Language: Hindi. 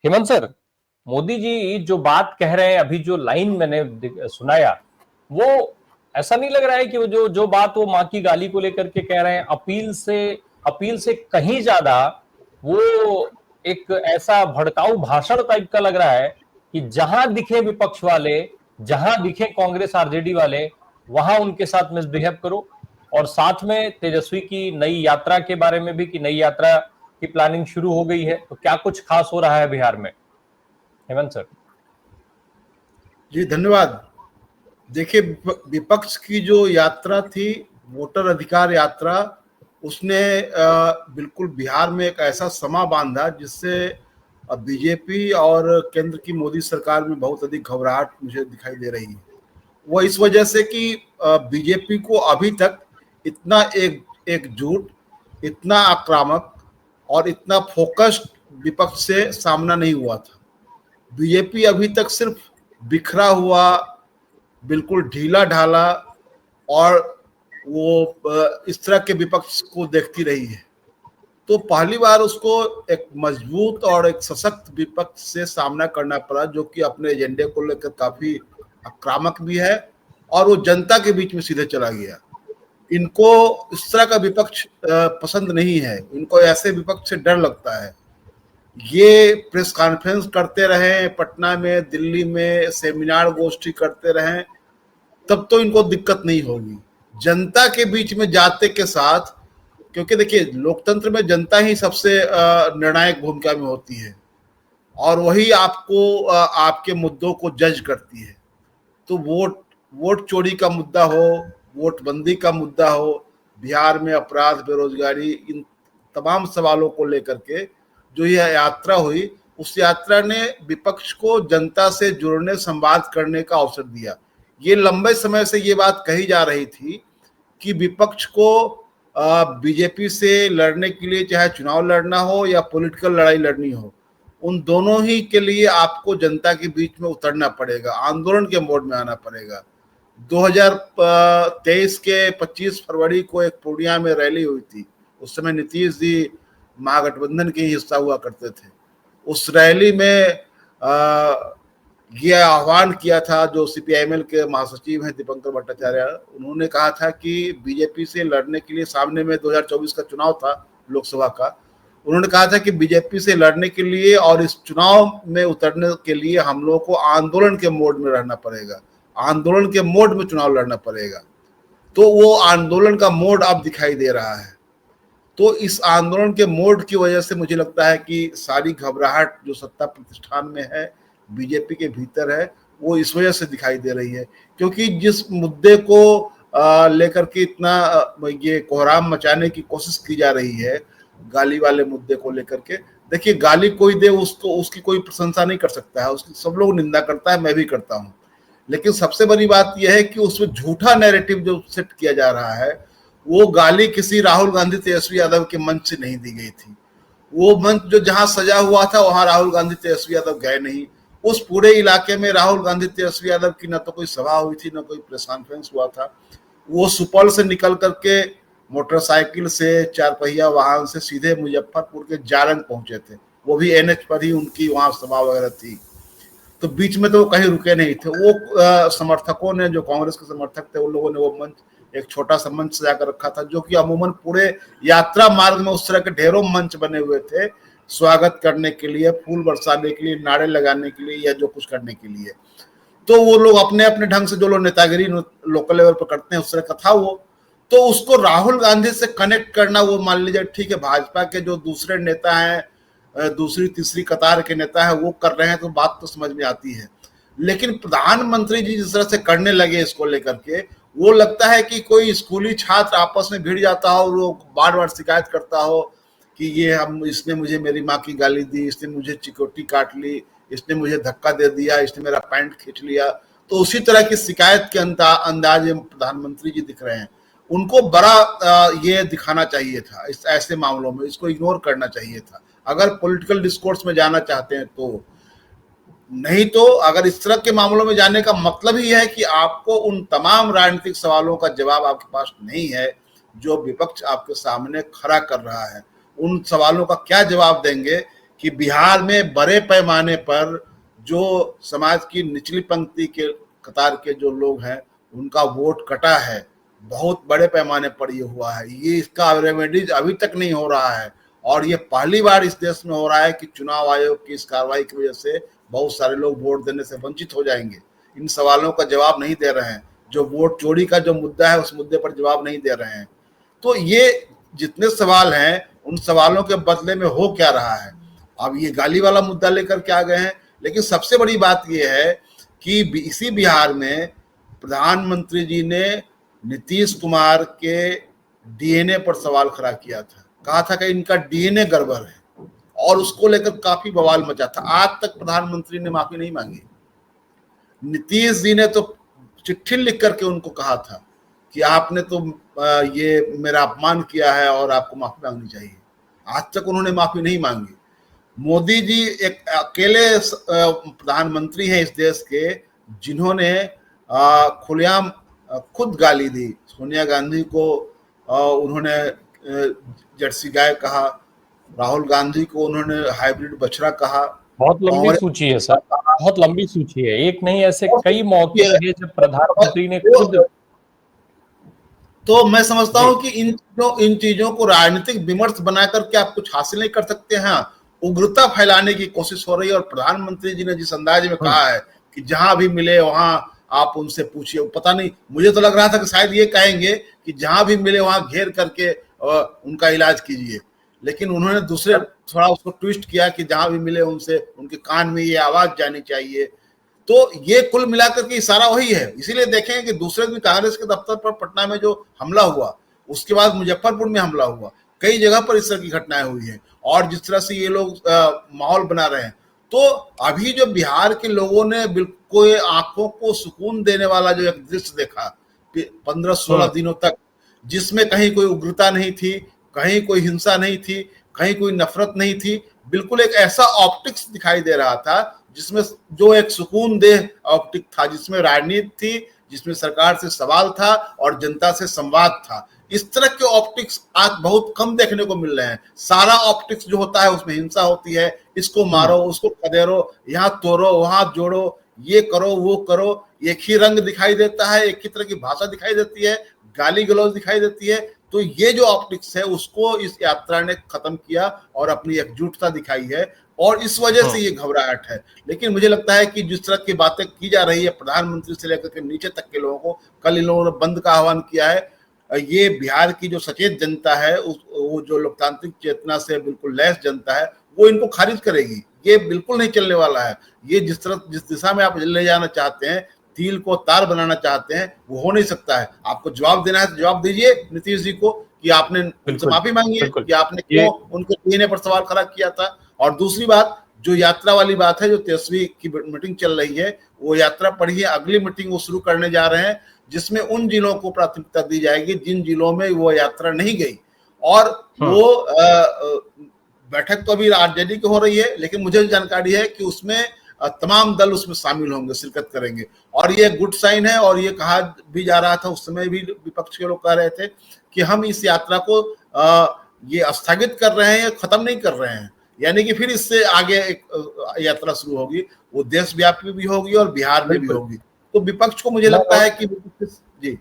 हेमंत सर, मोदी जी जो बात कह रहे हैं, अभी जो लाइन मैंने सुनाया, वो ऐसा नहीं लग रहा है कि वो जो बात वो माँ की गाली को लेकर के कह रहे हैं, अपील से कहीं ज्यादा वो एक ऐसा भड़काऊ भाषण टाइप का लग रहा है कि जहां दिखे विपक्ष वाले, जहां दिखे कांग्रेस आरजेडी वाले, वहां उनके साथ मिसबिहेव करो। और साथ में तेजस्वी की नई यात्रा के बारे में भी, कि नई यात्रा की प्लानिंग शुरू हो गई है, तो क्या कुछ खास हो रहा है बिहार में, हेमंत सर? जी धन्यवाद। देखिए, विपक्ष की जो यात्रा थी, वोटर अधिकार यात्रा, उसने बिल्कुल बिहार में एक ऐसा समा बांधा जिससे बीजेपी और केंद्र की मोदी सरकार में बहुत अधिक घबराहट मुझे दिखाई दे रही है। वो इस वजह से कि बीजेपी को अभी तक इतना एकजुट, इतना आक्रामक और इतना फोकस्ड विपक्ष से सामना नहीं हुआ था। बीजेपी अभी तक सिर्फ बिखरा हुआ, बिल्कुल ढीला ढाला और वो इस तरह के विपक्ष को देखती रही है। तो पहली बार उसको एक मजबूत और एक सशक्त विपक्ष से सामना करना पड़ा, जो कि अपने एजेंडे को लेकर काफी आक्रामक भी है और वो जनता के बीच में सीधे चला गया। इनको इस तरह का विपक्ष पसंद नहीं है, इनको ऐसे विपक्ष से डर लगता है। ये प्रेस कॉन्फ्रेंस करते रहे पटना में, दिल्ली में सेमिनार गोष्ठी करते रहे, तब तो इनको दिक्कत नहीं होगी। जनता के बीच में जाते के साथ, क्योंकि देखिए लोकतंत्र में जनता ही सबसे निर्णायक भूमिका में होती है और वही आपको आपके मुद्दों को जज करती है। तो वोट चोरी का मुद्दा हो, वोटबंदी का मुद्दा हो, बिहार में अपराध, बेरोजगारी, इन तमाम सवालों को लेकर के जो यह यात्रा हुई, उस यात्रा ने विपक्ष को जनता से जुड़ने, संवाद करने का अवसर दिया। ये लंबे समय से ये बात कही जा रही थी कि विपक्ष को बीजेपी से लड़ने के लिए चाहे चुनाव लड़ना हो या पॉलिटिकल लड़ाई लड़नी हो, उन दोनों ही के लिए आपको जनता के बीच में उतरना पड़ेगा, आंदोलन के मोड में आना पड़ेगा। 2023 के 25 फरवरी को एक पूर्णिया में रैली हुई थी। उस समय नीतीश जी महागठबंधन के हिस्सा हुआ करते थे। उस रैली में ये आह्वान किया था जो सीपीआईएमएल के महासचिव हैं दीपंकर भट्टाचार्य, उन्होंने कहा था कि बीजेपी से लड़ने के लिए, सामने में 2024 का चुनाव था लोकसभा का, उन्होंने कहा था कि बीजेपी से लड़ने के लिए और इस चुनाव में उतरने के लिए हम लोगों को आंदोलन के मोड में रहना पड़ेगा, आंदोलन के मोड में चुनाव लड़ना पड़ेगा। तो वो आंदोलन का मोड अब दिखाई दे रहा है। तो इस आंदोलन के मोड की वजह से मुझे लगता है कि सारी घबराहट जो सत्ता प्रतिष्ठान में है, बीजेपी के भीतर है, वो इस वजह से दिखाई दे रही है। क्योंकि जिस मुद्दे को लेकर के इतना ये कोहराम मचाने की कोशिश की जा रही है, गाली वाले मुद्दे को लेकर के, देखिए गाली कोई दे उसको, उसकी कोई प्रशंसा नहीं कर सकता है, उसकी सब लोग निंदा करता है, मैं भी करता हूँ। लेकिन सबसे बड़ी बात यह है कि उसमें झूठा नैरेटिव जो सेट किया जा रहा है, वो गाली किसी राहुल गांधी तेजस्वी यादव के मंच से नहीं दी गई थी। वो मंच जो जहां सजा हुआ था, वहां राहुल गांधी तेजस्वी यादव गए नहीं। उस पूरे इलाके में राहुल गांधी तेजस्वी यादव की न तो कोई सभा हुई थी, न कोई प्रेस कॉन्फ्रेंस हुआ था। वो सुपौल से निकल करके मोटरसाइकिल से, चार पहिया वाहन से सीधे मुजफ्फरपुर के जारंग पहुंचे थे, वो भी एनएच पर ही उनकी वहां सभा वगैरह थी। तो बीच में तो वो कहीं रुके नहीं थे। वो समर्थकों ने, जो कांग्रेस के समर्थक थे, उन लोगों ने वो मंच, एक छोटा सा मंच सजा कर रखा था, जो कि अमूमन पूरे यात्रा मार्ग में उस तरह के ढेरों मंच बने हुए थे, स्वागत करने के लिए, फूल बरसाने के लिए, नारे लगाने के लिए, या जो कुछ करने के लिए। तो वो लोग अपने अपने ढंग से, जो लोग नेतागिरी लोकल लेवल पर करते हैं, उस तरह का था वो। तो उसको राहुल गांधी से कनेक्ट करना, वो मान लीजिए ठीक है, भाजपा के जो दूसरे नेता हैं, दूसरी तीसरी कतार के नेता है, वो कर रहे हैं, तो बात तो समझ में आती है। लेकिन प्रधानमंत्री जी जिस तरह से करने लगे इसको लेकर के, वो लगता है कि कोई स्कूली छात्र आपस में भिड़ जाता हो, वो बार बार शिकायत करता हो कि ये इसने मुझे मेरी माँ की गाली दी, इसने मुझे चिकोटी काट ली, इसने मुझे धक्का दे दिया, इसने मेरा पैंट खींच लिया। तो उसी तरह की शिकायत के अंदाज में प्रधानमंत्री जी दिख रहे हैं। उनको बड़ा ये दिखाना चाहिए था इस ऐसे मामलों में, इसको इग्नोर करना चाहिए था अगर पॉलिटिकल डिस्कोर्स में जाना चाहते हैं तो। नहीं तो अगर इस तरह के मामलों में जाने का मतलब ही है कि आपको उन तमाम राजनीतिक सवालों का जवाब आपके पास नहीं है जो विपक्ष आपके सामने खड़ा कर रहा है, उन सवालों का क्या जवाब देंगे कि बिहार में बड़े पैमाने पर जो समाज की निचली पंक्ति के कतार के जो लोग हैं उनका वोट कटा है, बहुत बड़े पैमाने पर ये हुआ है। ये इसका रेमेडीज अभी तक नहीं हो रहा है और ये पहली बार इस देश में हो रहा है कि चुनाव आयोग की इस कार्रवाई की वजह से बहुत सारे लोग वोट देने से वंचित हो जाएंगे। इन सवालों का जवाब नहीं दे रहे हैं, जो वोट चोरी का जो मुद्दा है उस मुद्दे पर जवाब नहीं दे रहे हैं। तो ये जितने सवाल हैं उन सवालों के बदले में हो क्या रहा है। अब ये गाली वाला मुद्दा लेकर के आ गए हैं, लेकिन सबसे बड़ी बात यह है कि इसी बिहार में प्रधानमंत्री जी ने नीतीश कुमार के डीएनए पर सवाल खड़ा किया था, कहा था कि इनका डीएनए गड़बड़ है और उसको लेकर काफी बवाल मचा था। आज तक प्रधानमंत्री ने माफी नहीं मांगी। नीतीश जी ने तो चिट्ठी लिख करके उनको कहा था कि आपने तो ये मेरा अपमान किया है और आपको माफी मांगनी चाहिए। आज तक उन्होंने माफी नहीं मांगी। मोदी जी एक अकेले प्रधानमंत्री हैं इस देश के जिन्होंने खुलेआम खुद गाली दी। सोनिया गांधी को उन्होंने जर्सी गाय कहा, राहुल गांधी को उन्होंने हाइब्रिड बछड़ा कहा। बहुत लंबी सूची है सर, बहुत लंबी सूची है, एक नहीं ऐसे कई मौके रहे जब प्रधानमंत्री ने खुद। तो मैं समझता हूं कि इन चीजों को राजनीतिक विमर्श बना करके आप कुछ हासिल नहीं कर सकते हैं। उग्रता फैलाने की कोशिश हो रही है और प्रधानमंत्री जी ने जिस अंदाज में कहा है कि जहां भी मिले वहां आप उनसे पूछिए। पता नहीं, मुझे तो लग रहा था कि शायद ये कहेंगे कि जहां भी मिले वहां घेर करके उनका इलाज कीजिए, लेकिन उन्होंने दूसरे थोड़ा उसको ट्विस्ट किया कि जहां भी मिले उनसे उनके कान में ये आवाज जानी चाहिए। तो ये कुल मिलाकर के इशारा वही है। इसीलिए देखें कि दूसरे दिन कांग्रेस के दफ्तर पर पटना में जो हमला हुआ, उसके बाद मुजफ्फरपुर में हमला हुआ, कई जगह पर इस तरह की घटनाएं हुई हैं और जिस तरह से ये लोग माहौल बना रहे हैं। तो अभी जो बिहार के लोगों ने बिल्कुल आंखों को सुकून देने वाला जो एक दृश्य देखा 15-16 दिनों तक, जिसमें कहीं कोई उग्रता नहीं थी, कहीं कोई हिंसा नहीं थी, कहीं कोई नफरत नहीं थी, बिल्कुल एक ऐसा ऑप्टिक्स दिखाई दे रहा था जिसमें जो एक सुकून देह ऑप्टिक था, जिसमें राजनीति थी, जिसमें सरकार से सवाल था और जनता से संवाद था। इस तरह के ऑप्टिक्स आज बहुत कम देखने को मिल रहे हैं। सारा ऑप्टिक्स जो होता है उसमें हिंसा होती है, इसको मारो, उसको खदेरो, यहाँ तोड़ो, वहां जोड़ो, ये करो, वो करो, एक ही रंग दिखाई देता है, एक ही तरह की भाषा दिखाई देती है, गाली गलौज दिखाई देती है। तो ये जो ऑप्टिक्स है उसको इस यात्रा ने खत्म किया और अपनी एकजुटता दिखाई है और इस वजह से ये घबराहट है। लेकिन मुझे लगता है कि जिस तरह की बातें की जा रही है प्रधानमंत्री से लेकर के नीचे तक के लोगों को, कल इन लोगों ने बंद का आह्वान किया है, ये बिहार की जो सचेत जनता है, वो जो लोकतांत्रिक चेतना से बिल्कुल लैस जनता है, वो इनको खारिज करेगी। ये बिल्कुल नहीं चलने वाला है। ये जिस दिशा में आप ले जाना चाहते हैं, तिल को तार बनाना चाहते हैं, वो हो नहीं सकता है। आपको जवाब देना है तो जवाब दीजिए नीतीश जी को कि आपने उनसे माफी मांगी है कि आपने क्यों उनके डीएनए पर सवाल खड़ा किया था। और दूसरी बात, जो यात्रा वाली बात है, जो 23वीं की मीटिंग चल रही है, वो यात्रा पढ़िए, अगली मीटिंग वो शुरू करने जा रहे हैं जिसमें उन जिलों को प्राथमिकता दी जाएगी जिन जिलों में वो यात्रा नहीं गई। और वो बैठक तो अभी आरजेडी की हो रही है, लेकिन मुझे जानकारी है कि उसमें तमाम दल उसमें शामिल होंगे, शिरकत करेंगे और ये गुड साइन है। और ये कहा भी जा रहा था, उस समय भी विपक्ष के लोग कह रहे थे कि हम इस यात्रा को ये स्थगित कर रहे हैं, खत्म नहीं कर रहे हैं, यानी कि फिर इससे आगे एक यात्रा शुरू होगी, वो देशव्यापी भी होगी और बिहार में भी होगी। तो विपक्ष को मुझे लगता है कि जी